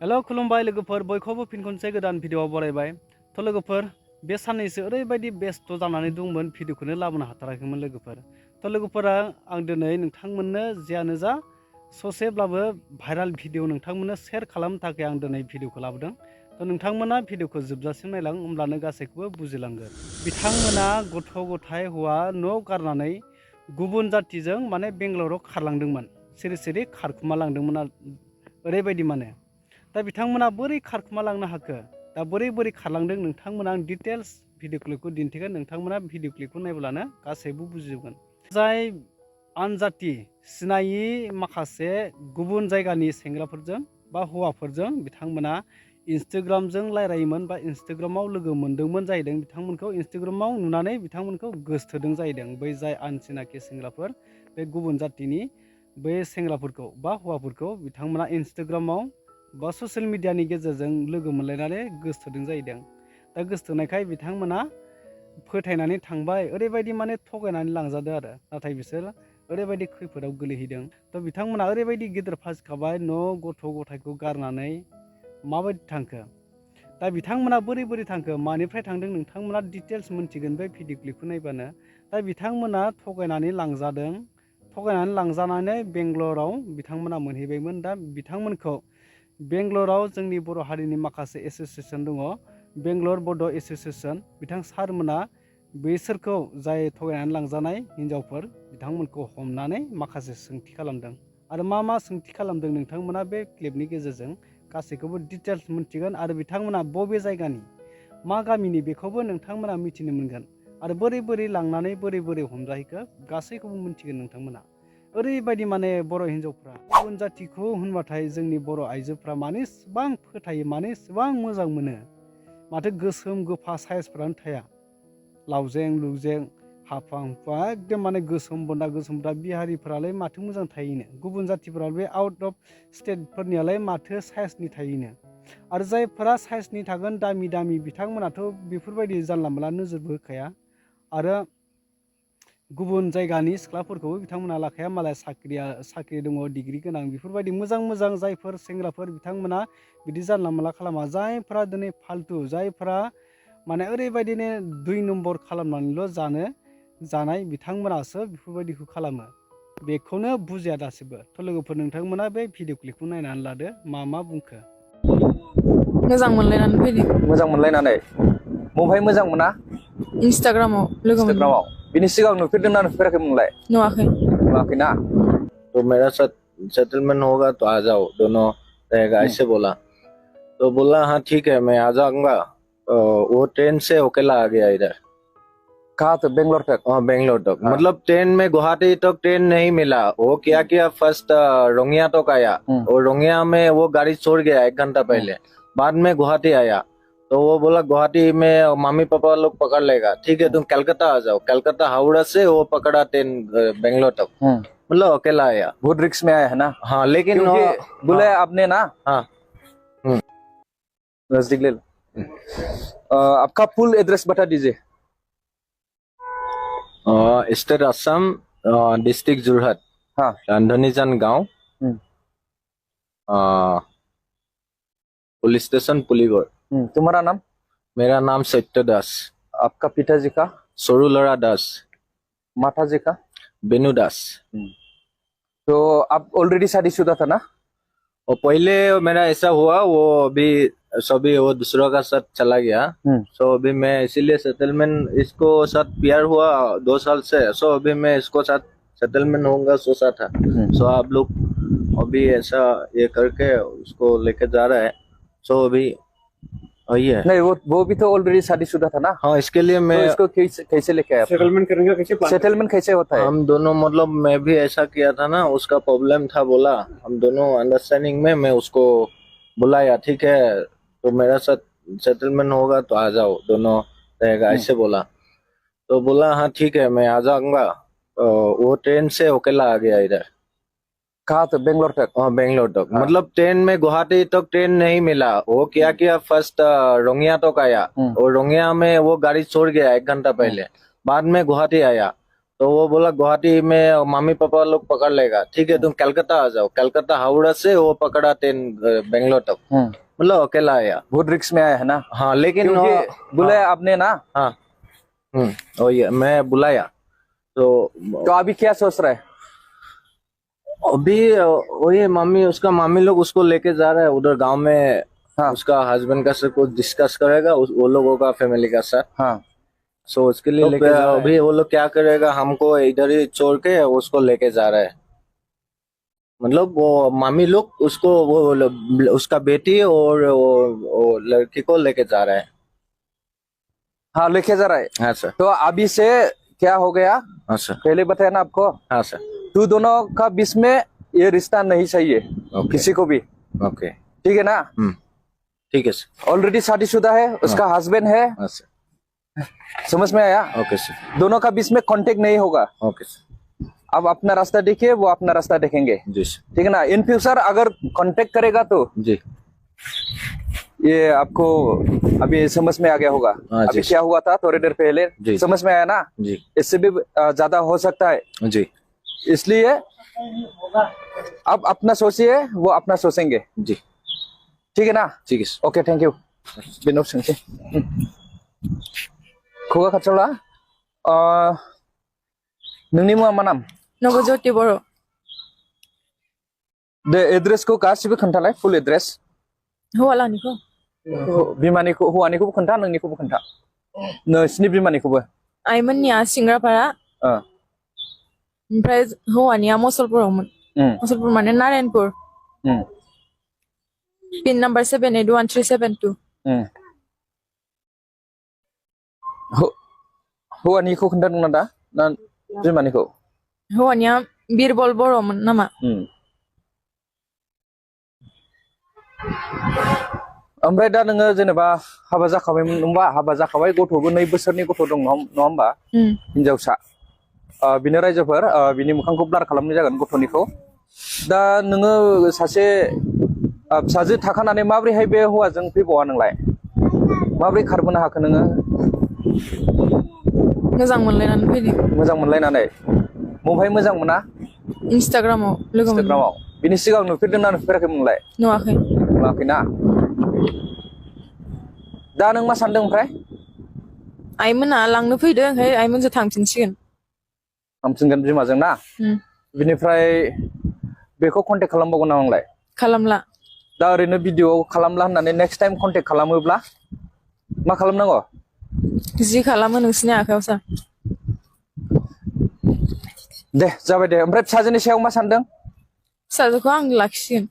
हेल' खुलुमबाय लोगोफोर बयखौबो फिन खनसे गोदान भिडिअआव बरायबाय। थ' लोगोफोर बे साननैसो ओरैबायदि बेस्थ' जानानै दंमोन भिडिअखौनो लाबोनो हाथाराखैमोन लोगोफोर। थ' लोगोफोरा आं दिनै नोंथांमोननो जियानो जा ससेब्लाबो भाइराल भिडिअ नोंथांमोननो शेयार खालामनो थाखाय आं दिनै भिडिअखौ लाबोदों। थ' नोंथांमोना भिडिअखौ जोबजासिम नायलां होमब्लानो गासैखौबो बुजिलांगोन। बिथांमोना गथ' गथाय हौवा न' गारनानै गुबुन जातिजों माने बेंगालराव खारलांदोंमोन। सिरि सिरि खारखुमा लांदोंमोन ओरैबायदि माने। दा बिथांमोना बोरै खारखुमा लांनो हाखो, दा बोरै खारलांदों नोंथांमोना आं डिटेल्स भिडिअ क्लिपखौ दिन्थिगोन। नोंथांमोना भिडिअ क्लिपखौ नायब्लानो गासैबो बुजिजोबगोन। जाय आनजाति सिनायि माखासे गुबुन जायगानि सेंग्राफोरजों बा हौवाफोरजों बिथांमोना इन्सटाग्रामजों रायलायोमोन बा इन्सटाग्रामाव लोगो मोन्दोंमोन जाहैदों। बिथांमोनखौ इन्सटाग्रामाव नुनानै बिथांमोनखौ गोसोथोदों जाहैदों बै जाय आनसिनाखि सेंग्राफोर, बे गुबुन जातिनि बै सेंग्राफोरखौ बा हौवाफोरखौ बिथांमोना इन्सटाग्रामाव बा ससियेल मिडियानि गेजेरजों लोगो मोनलायनानै गोसोथोदों जाहैदों। दा गोसोथोनायखाय बिथांमोना फोथायनानै थांबाय, ओरैबायदि माने थगायनानै लांजादों आरो। नाथाय बिसोर ओरैबायदि खैफोदाव गोलैहैदों। थ' बिथांमोना ओरैबायदि गिदिर फासिखाबाय, न' गथ' गथायखौ गारनानै माबायदि थांखो, दा बिथांमोना बोरै थांखो, मानिफ्राय थांदों नोंथांमोना डिटेल्स मोनथिगोन बे भिडिअ क्लिपखौ नायबानो। दा बिथांमोना थगायनानै लांजादों। थगायनानै लांजानानै बेंगलराव बिथांमोना मोनहैबायमोन। दा बिथांमोनखौ बेंगलराव जोंनि बर' हारिनि माखासे एस'सियेसन दङ, बेंगलर बड' एस'सियेसन, बिथां सारमोना बैसोरखौ जाय थगायनानै लांजानाय हिन्जावफोर बिथांमोनखौ हमनानै माखासे सोंथि खालामदों। आरो मा सोंथि खालामदों नोंथांमोना बे क्लिपनि गेजेरजों गासैखौबो डिटेल्स मोनथिगोन। आरो बिथांमोना बबे जायगानि मा गामिनि बेखौबो नोंथांमोना मिथिनो मोनगोन। आरो बोरै लांनानै बोरै हमजाहैखो गासैखौबो मिथिगोन नोंथांमोना। ओरैबायदि माने बर' हिन्जावफ्रा गुबुन जातिखौ होनबाथाय जोंनि बर' आइजोफ्रा मानो इसेबां फोथायो, मानो इसेबां मोजां मोनो, माथो गोसोम गोफा साइसफ्रानो थाया, लावजें लुजें हाफा हुफा एकदम माने गोसोम बन्दा बिहारिफ्रालाय माथो मोजां थायोनो, गुबुन जातिफ्रा बे आउट अफ स्टेटफोरनियालाय माथो साइसनि थायोनो। आरो जायफोरा साइसनि थागोन दामि बिथांमोनाथ' बेफोरबायदि जानला मोनला नोजोरबो होखाया। आरो गुबुन जायगानि सिख्लाफोरखौबो बिथांमोना लाखाया, मालाय साख्रि दङ, डिग्री गोनां, बेफोरबायदि मोजां जायफोर सेंग्राफोर बिथांमोना बिदि जानला मोनला खालामा। जायफ्रा दिनै फाल्तु, जायफ्रा माने ओरैबायदिनो 2 नम्बर खालामनानैल' जानाय बिथांमोनासो बेफोरबायदिखौ खालामो। बेखौनो बुजिया दासिमबो। थ' लोगोफोर नोंथांमोना बे भिडिअ क्लिपखौ नायनानै लादो मा बुंखो। मोजां मोनलायनानै फैदों। मोजां मोनलायनानै बबेहाय मोजां मोना? इंस्टाग्रामाव लोगो मोनदों। इंस्टाग्रामाव। बिनि सिगां नुफेरदोंना नुफेराखैमोनलाय? नुवाखै। नुवाखैना? तो मेरा साथ सेटलमेंट होगा तो आ जाओ, दोनों रहेगा, ऐसे बोला। तो बोला हाँ ठीक है मैं आ जाऊंगा। वो ट्रेन से अकेला आ गया इधर। कहाँ तक? बेंगलोर तक? हाँ बेंगलोर तक। हाँ। मतलब ट्रेन में गुवाहाटी तक ट्रेन नहीं मिला। वो क्या किया, फर्स्ट रोंगिया तक आया और रोंगिया में वो गाड़ी छोड़ गया 1 घंटा पहले। बाद में गुवाहाटी आया तो वो बोला गुवाहाटी में मम्मी पापा लोग पकड़ लेगा, ठीक है तुम कलकत्ता आ जाओ। कलकत्ता हावड़ा से वो पकड़ा ट्रेन बेंगलोर तक। मतलब अकेला आया। बहुत रिक्स में आया है ना? हाँ लेकिन बुलाया आपने ना? हाँ नजदीक ले लो। आपका फुल एड्रेस बता दीजिए। स्टेट असम, डिस्ट्रिक्ट जोरहाट, हाँ। रांधनीजान गांव, पुलिस स्टेशन पुलीगढ़। तुम्हारा नाम? मेरा नाम सत्य दास। आपका पिताजी का? सरुलरा दास। माताजी का? बेनु दास। तो आप ऑलरेडी शादीशुदा था ना? और पहले मेरा ऐसा हुआ, वो अभी सभी वो दूसरों का साथ चला गया। सो अभी मैं इसीलिए सेटलमेंट, इसको साथ प्यार हुआ 2 साल से। सो अभी मैं इसको साथ सेटलमेंट होऊंगा सोचा था। सो आप लोग अभी ऐसा ये करके उसको लेके जा रहा है। सो अभी वही है। नहीं, वो भी तो ऑलरेडी शादीशुदा था ना? हाँ इसके लिए मैं तो इसको कैसे लेके आया? सेटलमेंट करेंगे कैसे? सेटलमेंट कैसे होता है? हम दोनों, मतलब मैं भी ऐसा किया था ना, उसका प्रॉब्लम था, बोला हम दोनों अंडरस्टैंडिंग में मैं उसको बुलाया, ठीक है तो मेरा साथ सेटलमेंट होगा तो आ जाओ, दोनों रहेगा, ऐसे बोला। तो बोला हाँ ठीक है मैं आ जाऊंगा। वो ट्रेन से अकेला आ गया इधर। कहाँ तक? बेंगलोर तक? हाँ बेंगलोर तक। हाँ। मतलब ट्रेन में गुवाहाटी तक ट्रेन नहीं मिला। वो क्या किया, फर्स्ट रोंगिया तक आया और रोंगिया में वो गाड़ी छोड़ गया 1 घंटा पहले। बाद में गुवाहाटी आया तो वो बोला गुवाहाटी में मामी पापा लोग पकड़ लेगा, ठीक है तुम कलकत्ता आ जाओ। कलकत्ता हावड़ा से वो पकड़ा ट्रेन बेंगलोर तक, मतलब अकेला आया। बहुत रिक्स में आया है ना, हाँ लेकिन क्योंकि बुलाया आपने ना। हाँ वही मैं बुलाया। तो अभी क्या सोच रहा है? अभी वही मम्मी उसका मामी लोग उसको लेके जा रहा है उधर गांव में। हाँ। उसका हस्बैंड का साथ कुछ डिस्कस करेगा वो लोगों का फैमिली का साथ। हाँ। सो उसके लिए लेके अभी वो लोग क्या करेगा, हमको इधर ही छोड़ के उसको लेके जा रहा है। मतलब वो मामी लोग उसको उसका बेटी और वो लड़की को लेके जा रहा है। हाँ लेके जा रहा है। हाँ सर। तो अभी से क्या हो गया? हाँ सर। पहले बताया ना आपको। हाँ सर। तू दोनों का बीच में ये रिश्ता नहीं चाहिए किसी को भी। ओके ठीक है ना? ठीक है सर। ऑलरेडी शादीशुदा है, उसका हस्बैंड है। हाँ सर। समझ में आया? ओके सर। दोनों का बीच में कांटेक्ट नहीं होगा। ओके सर। अब अपना रास्ता देखिए, वो अपना रास्ता देखेंगे। जी सर। ठीक है ना? इन फ्यूचर अगर कांटेक्ट करेगा तो जी ये आपको अभी समझ में आ गया होगा। हाँ, अभी जी। क्या हुआ था थोड़ी देर पहले, जी। समझ में आया ना? जी इससे भी ज्यादा हो सकता है। जी। इसलिए अब अपना सोचिए, वो अपना सोचेंगे। जी ठीक है ना? ठीक है sir. Okay thank you. Binod Singh ji खुगा खाथियावला नोंनि मुङा मा नाम? नवज्योति बर'। दे एड्रेसखौ गासिबो खोन्थालाय, फुल एड्रेस। हौवालानिखौ बिमानिखौ, हौवानिखौबो खोन्था, नोंनिखौबो खोन्था, नोंसिनि बिमानिखौबो। आइमोननिया सिंग्रापारा, ओमफ्राय हौवानिया मसलपुरावमोन। मसलपुर माने नारायणपुर। Pin number 781372। हौवानिखौ खोन्थादोंना दा ना बिमानिखौ? हौवानिया बिरबल बर'मोन नामा। ओमफ्राय दा नोङो जेनेबा हाबा जाखाबायमोन होनबा, हाबा जाखाबाय, गथ'बो 2 बोसोरनि गथ' दं नङा होमबा? हिनजावसा। बिनो रायजोफोर बिनि मोखांखौ ब्लार खालामनाय जागोन गथ'निखौ। दा नोङो सासे फिसाजो थाखानानै माब्रैहाय बे हौवाजों फैबावा नोंलाय? माब्रै खारबोनो हाखो नोङो? मोजां मोनलायनानै फैदों। मोजां मोनलायनानै। बबेहाय मोजां मोना? इन्स्टाग्रामाव लोगो मोनदों। इन्स्टाग्रामाव। बिनि सिगां नुफेरदोंना नुफेराखैमोनलाय? नुवाखै। नुवाखैना? दा नों मा सानदों ओमफ्राय? आइमोना लांनो फैदों, ओमफ्राय आइमोनजों थांफिनसिगोन। थांफिनगोन बिमाजों ना? बिनिफ्राय बेखौ कन्टेक्ट खालामबावगोन नामा नोंलाय? खालामला। दा ओरैनो भिडिअ खालामला होननानै नेक्स्ट टाइम कन्टेक्ट खालामोब्ला मा खालामनांगौ? जि खालामो नोंसिनि आखायाव सार। दे जाबाय दे। ओमफ्राय फिसाजोनि सायाव मा सानदों? फिसाजोखौ आं लाखिसिगोन।